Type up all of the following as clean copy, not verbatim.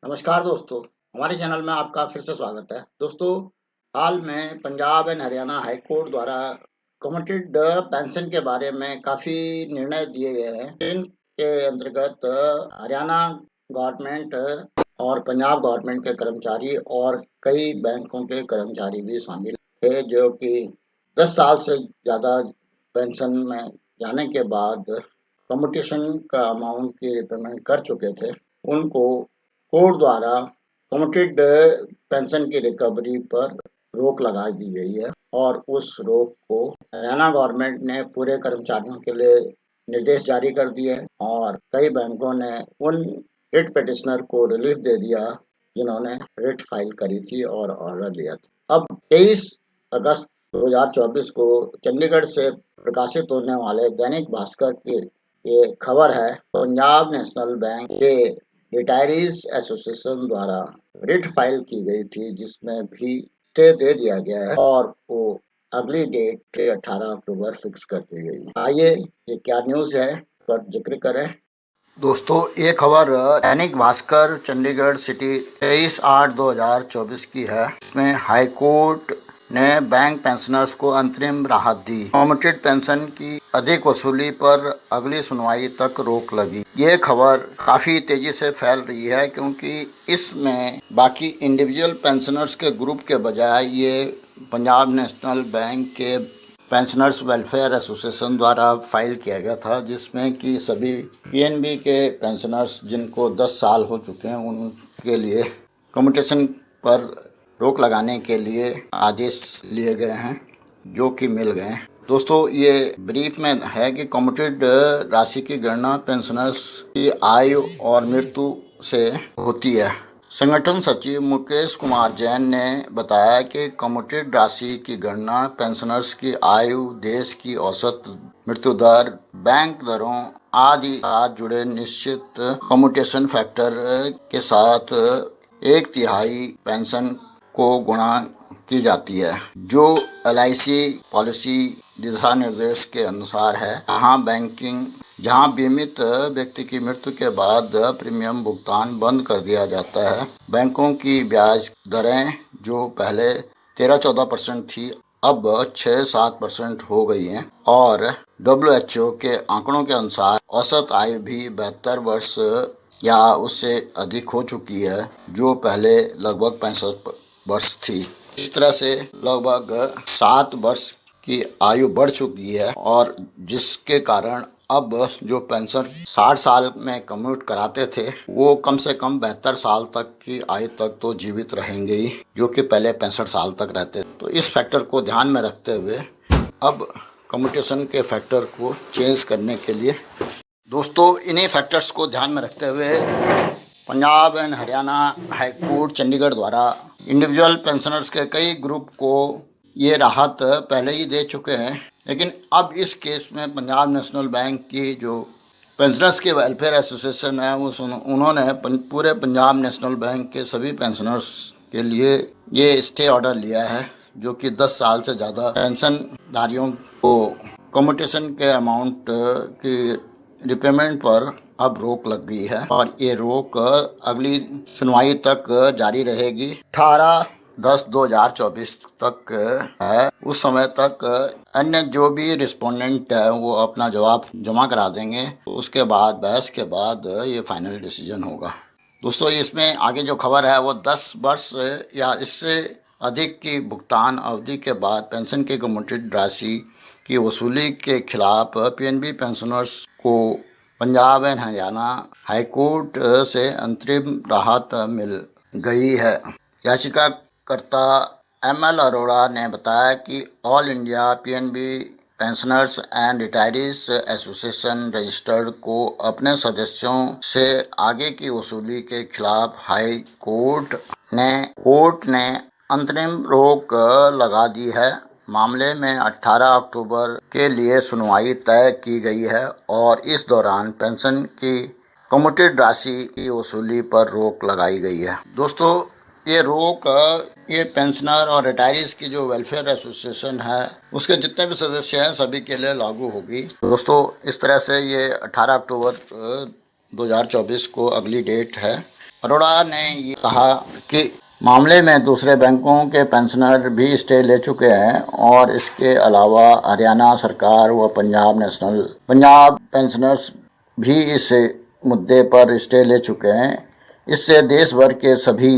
नमस्कार दोस्तों, हमारे चैनल में आपका फिर से स्वागत है। दोस्तों, हाल में Punjab and Haryana high court द्वारा कम्यूटेड पेंशन के बारे में काफ़ी निर्णय दिए गए हैं। इनके अंतर्गत हरियाणा गवर्नमेंट और पंजाब गवर्नमेंट के कर्मचारी और कई बैंकों के कर्मचारी भी शामिल थे, जो कि 10 साल से ज़्यादा पेंशन में जाने के बाद कम्यूटेशन का अमाउंट की रिपेमेंट कर चुके थे। उनको कोर्ट द्वारा कम्यूटेड पेंशन की रिकवरी पर रोक लगा दी गई है और उस रोक को हरियाणा गवर्नमेंट ने पूरे कर्मचारियों के लिए निर्देश जारी कर दिए हैं और कई बैंकों ने उन रिट पिटिशनर को रिलीफ दे दिया जिन्होंने रिट फाइल करी थी और ऑर्डर लिया था। अब 23 अगस्त 2024 को चंडीगढ़ से प्रकाशित होने वाले दैनिक भास्कर की ये खबर है। पंजाब नेशनल बैंक के रिटायरीज एसोसिएशन द्वारा रिट फाइल की गई थी, जिसमें भी स्टे दे दिया गया है और वो अगली डेट 18 अक्टूबर फिक्स कर दी गई है। आइए ये क्या न्यूज़ है पर जिक्र करें। दोस्तों, ये खबर दैनिक भास्कर चंडीगढ़ सिटी 23/8/2024 की है। इसमें हाई कोर्ट ने बैंक पेंशनर्स को अंतरिम राहत दी। कम्यूटेड पेंशन की अधिक वसूली पर अगली सुनवाई तक रोक लगी। ये खबर काफ़ी तेज़ी से फैल रही है क्योंकि इसमें बाकी इंडिविजुअल पेंशनर्स के ग्रुप के बजाय ये पंजाब नेशनल बैंक के पेंशनर्स वेलफेयर एसोसिएशन द्वारा फाइल किया गया था, जिसमें कि सभी पीएनबी के पेंशनर्स जिनको 10 साल हो चुके हैं उनके लिए कम्यूटेशन पर रोक लगाने के लिए आदेश लिए गए हैं, जो कि मिल गए हैं। दोस्तों, ये ब्रीफ में है कि कम्यूटेड राशि की गणना पेंशनर्स की आयु और मृत्यु से होती है। संगठन सचिव मुकेश कुमार जैन ने बताया कि कम्यूटेड राशि की गणना पेंशनर्स की आयु, देश की औसत मृत्यु दर, बैंक दरों आदि साथ जुड़े निश्चित कम्यूटेशन फैक्टर के साथ 1/3 पेंशन को गुणा की जाती है, जो LIC पॉलिसी दिशा निर्देश के अनुसार है। जहां बीमित व्यक्ति की मृत्यु के बाद प्रीमियम भुगतान बंद कर दिया जाता है। बैंकों की ब्याज दरें जो पहले 13-14% थी, अब 6-7% हो गई हैं और WHO के आंकड़ों के अनुसार औसत आयु भी 72 वर्ष या उससे अधिक हो चुकी है, जो पहले लगभग 65 वर्ष थी। इस तरह से लगभग 7 वर्ष की आयु बढ़ चुकी है और जिसके कारण अब जो पेंशन 60 साल में कम्यूट कराते थे, वो कम से कम 72 साल तक की आयु तक तो जीवित रहेंगे ही, जो कि पहले 65 साल तक रहते। तो इस फैक्टर को ध्यान में रखते हुए अब कम्यूटेशन के फैक्टर को चेंज करने के लिए दोस्तों, इन्हीं फैक्टर्स को ध्यान में रखते हुए Punjab and Haryana high court Chandigarh द्वारा इंडिविजुअल पेंशनर्स के कई ग्रुप को ये राहत पहले ही दे चुके हैं, लेकिन अब इस केस में पंजाब नेशनल बैंक की जो पेंशनर्स के वेलफेयर एसोसिएशन है, उन्होंने पूरे पंजाब नेशनल बैंक के सभी पेंशनर्स के लिए ये स्टे ऑर्डर लिया है, जो कि 10 साल से ज़्यादा पेंशनधारियों को कम्यूटेशन के अमाउंट की रिपेमेंट पर अब रोक लग गई है और ये रोक अगली सुनवाई तक जारी रहेगी। 18/10/2024 तक है। उस समय तक अन्य जो भी रिस्पोंडेंट है वो अपना जवाब जमा करा देंगे, तो उसके बाद बहस के बाद ये फाइनल डिसीजन होगा। दोस्तों, इसमें आगे जो खबर है वो 10 वर्ष या इससे अधिक की भुगतान अवधि के बाद पेंशन की कम्यूटेड राशि की वसूली के खिलाफ पीएनबी पेंशनर्स को Punjab and Haryana high court से अंतरिम राहत मिल गई है। याचिकाकर्ता ML अरोड़ा ने बताया कि all India PNB pensioners and retirees association registered को अपने सदस्यों से आगे की वसूली के खिलाफ हाई कोर्ट ने अंतरिम रोक लगा दी है। मामले में 18 अक्टूबर के लिए सुनवाई तय की गई है और इस दौरान पेंशन की कम्यूटेड राशि की वसूली पर रोक लगाई गई है। दोस्तों, ये रोक ये पेंशनर और रिटायरीज की जो वेलफेयर एसोसिएशन है उसके जितने भी सदस्य हैं सभी के लिए लागू होगी। दोस्तों, इस तरह से ये 18 अक्टूबर 2024 को अगली डेट है अरोड़ा ने ये कहा कि मामले में दूसरे बैंकों के पेंशनर भी स्टे ले चुके हैं और इसके अलावा हरियाणा सरकार व पंजाब पेंशनर्स भी इस मुद्दे पर स्टे ले चुके हैं। इससे देश भर के सभी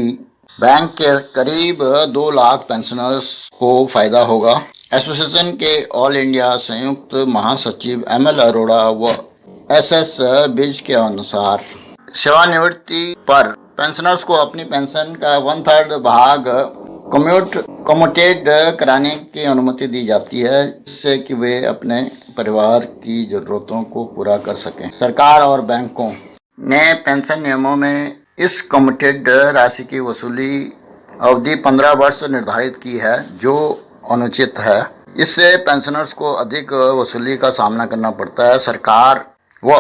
बैंक के करीब 2 लाख पेंशनर्स को फायदा होगा। एसोसिएशन के ऑल इंडिया संयुक्त महासचिव एमएल अरोड़ा व एसएस बिज के अनुसार सेवानिवृत्ति पर पेंशनर्स को अपनी पेंशन का 1/3 भाग कम्यूटेड कराने की अनुमति दी जाती है, जिससे कि वे अपने परिवार की जरूरतों को पूरा कर सकें। सरकार और बैंकों ने पेंशन नियमों में इस कम्यूटेड राशि की वसूली अवधि 15 वर्ष निर्धारित की है, जो अनुचित है। इससे पेंशनर्स को अधिक वसूली का सामना करना पड़ता है। सरकार व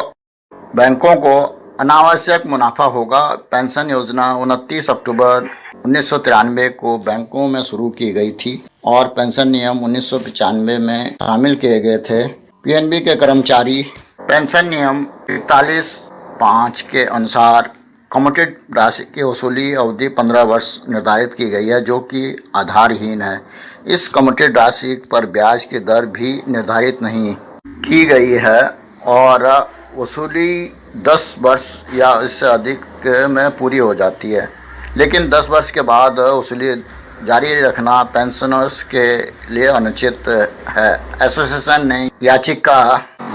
बैंकों को अनावश्यक मुनाफा होगा। पेंशन योजना 29 अक्टूबर 1993 को बैंकों में शुरू की गई थी और पेंशन नियम 1995 में शामिल किए गए थे। पीएनबी के कर्मचारी पेंशन नियम 41(5) के अनुसार कम्यूटेड राशि की वसूली अवधि 15 वर्ष निर्धारित की गई है, जो कि आधारहीन है। इस कम्यूटेड राशि पर ब्याज की दर भी निर्धारित नहीं की गई है और वसूली 10 वर्ष या इससे अधिक में पूरी हो जाती है, लेकिन 10 वर्ष के बाद वसूली जारी रखना पेंशनर्स के लिए अनुचित है। एसोसिएशन ने याचिका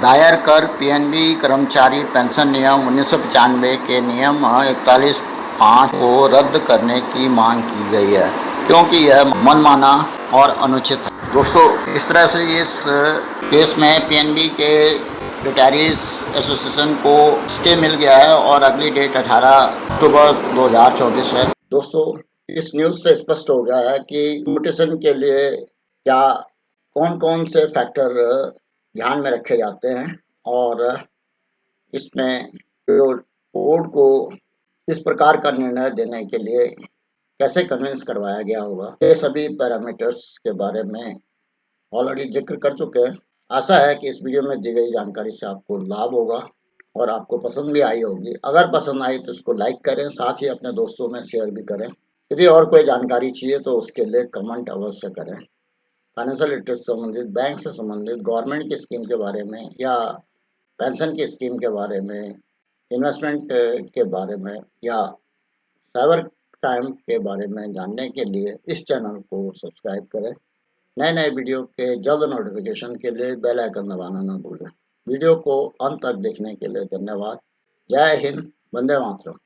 दायर कर पीएनबी कर्मचारी पेंशन नियम 1995 के नियम 41(5) को रद्द करने की मांग की गई है, क्योंकि यह मनमाना और अनुचित है। दोस्तों, इस तरह से इस केस में पीएनबी के रिटायरीज एसोसिएशन को स्टे मिल गया है और अगली डेट 18 अक्टूबर 2024 है। दोस्तों, इस न्यूज़ से स्पष्ट हो गया है कि म्यूटेशन के लिए क्या कौन-कौन से फैक्टर ध्यान में रखे जाते हैं और इसमें बोर्ड को इस प्रकार का निर्णय देने के लिए कैसे कन्विंस करवाया गया होगा। ये सभी पैरामीटर्स के बारे में ऑलरेडी जिक्र कर चुके हैं। आशा है कि इस वीडियो में दी गई जानकारी से आपको लाभ होगा और आपको पसंद भी आई होगी। अगर पसंद आई तो इसको लाइक करें, साथ ही अपने दोस्तों में शेयर भी करें। यदि और कोई जानकारी चाहिए तो उसके लिए कमेंट अवश्य करें। फाइनेंशियल लिटरेसी से संबंधित, बैंक से संबंधित, गवर्नमेंट की स्कीम के बारे में या पेंशन की स्कीम के बारे में, इन्वेस्टमेंट के बारे में या साइबर क्राइम के बारे में जानने के लिए इस चैनल को सब्सक्राइब करें। नए नए वीडियो के जल्द नोटिफिकेशन के लिए बेल आइकन दबाना न भूलें। वीडियो को अंत तक देखने के लिए धन्यवाद। जय हिंद, वंदे मातरम।